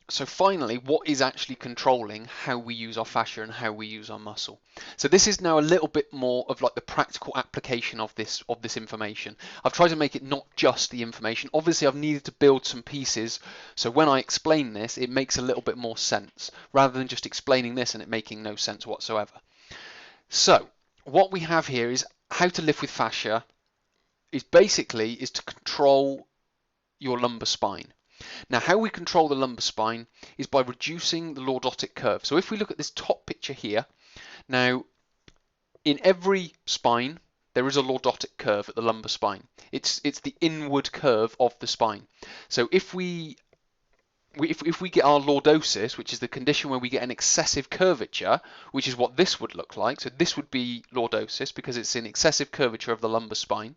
So finally, what is actually controlling how we use our fascia and how we use our muscle? So this is now a little bit more of like the practical application of this information. I've tried to make it not just the information. Obviously, I've needed to build some pieces, so when I explain this, it makes a little bit more sense rather than just explaining this and it making no sense whatsoever. So what we have here is how to lift with fascia is to control your lumbar spine. Now, how we control the lumbar spine is by reducing the lordotic curve. So if we look at this top picture here, now in every spine there is a lordotic curve at the lumbar spine. It's the inward curve of the spine. So if we get our lordosis, which is the condition where we get an excessive curvature, which is what this would look like. So this would be lordosis because it's an excessive curvature of the lumbar spine.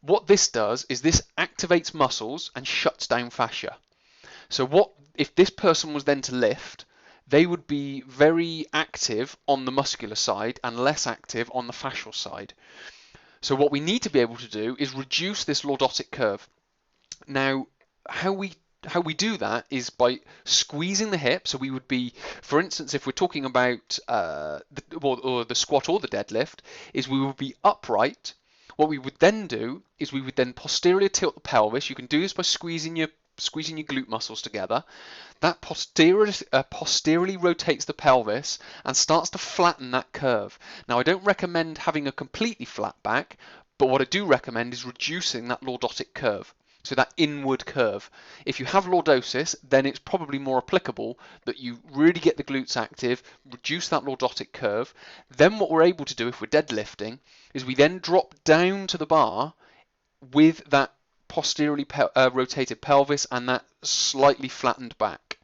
What this does is this activates muscles and shuts down fascia. So what if this person was then to lift, they would be very active on the muscular side and less active on the fascial side. So what we need to be able to do is reduce this lordotic curve. Now, how we do that is by squeezing the hip. So we would be, for instance, if we're talking about the squat or the deadlift, is we would be upright. What we would then do is we would then posteriorly tilt the pelvis. You can do this by squeezing your glute muscles together. That posteriorly rotates the pelvis and starts to flatten that curve. Now, I don't recommend having a completely flat back, but what I do recommend is reducing that lordotic curve. So that inward curve. If you have lordosis, then it's probably more applicable that you really get the glutes active, reduce that lordotic curve. Then what we're able to do if we're deadlifting is we then drop down to the bar with that posteriorly rotated pelvis and that slightly flattened back.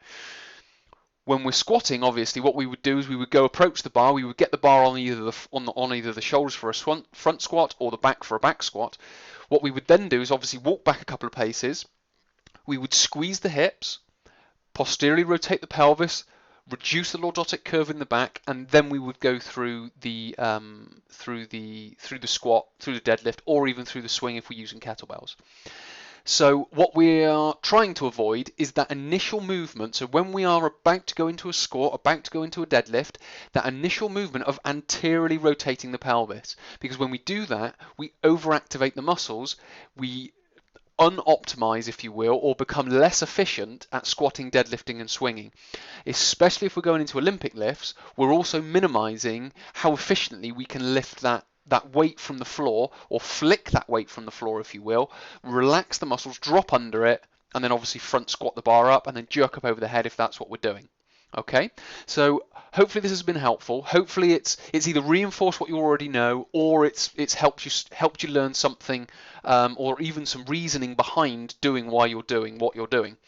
When we're squatting, obviously, what we would do is we would go approach the bar. We would get the bar on either the shoulders for a front squat or the back for a back squat. What we would then do is obviously walk back a couple of paces. We would squeeze the hips, posteriorly rotate the pelvis, reduce the lordotic curve in the back, and then we would go through the squat, through the deadlift, or even through the swing if we're using kettlebells. So what we are trying to avoid is that initial movement. So when we are about to go into a squat, about to go into a deadlift, that initial movement of anteriorly rotating the pelvis. Because when we do that, we overactivate the muscles, we unoptimize, if you will, or become less efficient at squatting, deadlifting, and swinging. Especially if we're going into Olympic lifts, we're also minimizing how efficiently we can lift that weight from the floor, or flick that weight from the floor, if you will, relax the muscles, drop under it, and then obviously front squat the bar up and then jerk up over the head if that's what we're doing. Okay, so hopefully this has been helpful. Hopefully it's either reinforced what you already know, or it's helped you learn something, or even some reasoning behind doing why you're doing what you're doing.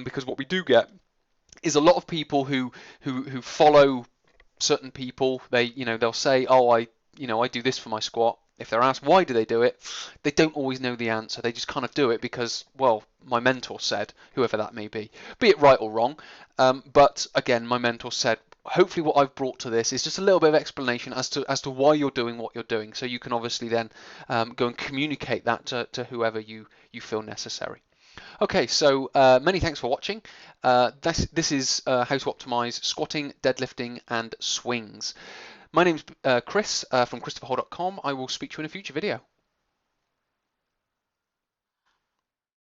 Because what we do get is a lot of people who follow certain people. They'll say, oh, I do this for my squat. If they're asked why do they do it, they don't always know the answer. They just kind of do it because, well, my mentor said, whoever that may be it right or wrong. But again, my mentor said, hopefully what I've brought to this is just a little bit of explanation as to why you're doing what you're doing, so you can obviously then go and communicate that to whoever you feel necessary. Okay, so many thanks for watching. This is how to optimize squatting, deadlifting, and swings. My name's Chris from ChristopherHall.com. I will speak to you in a future video.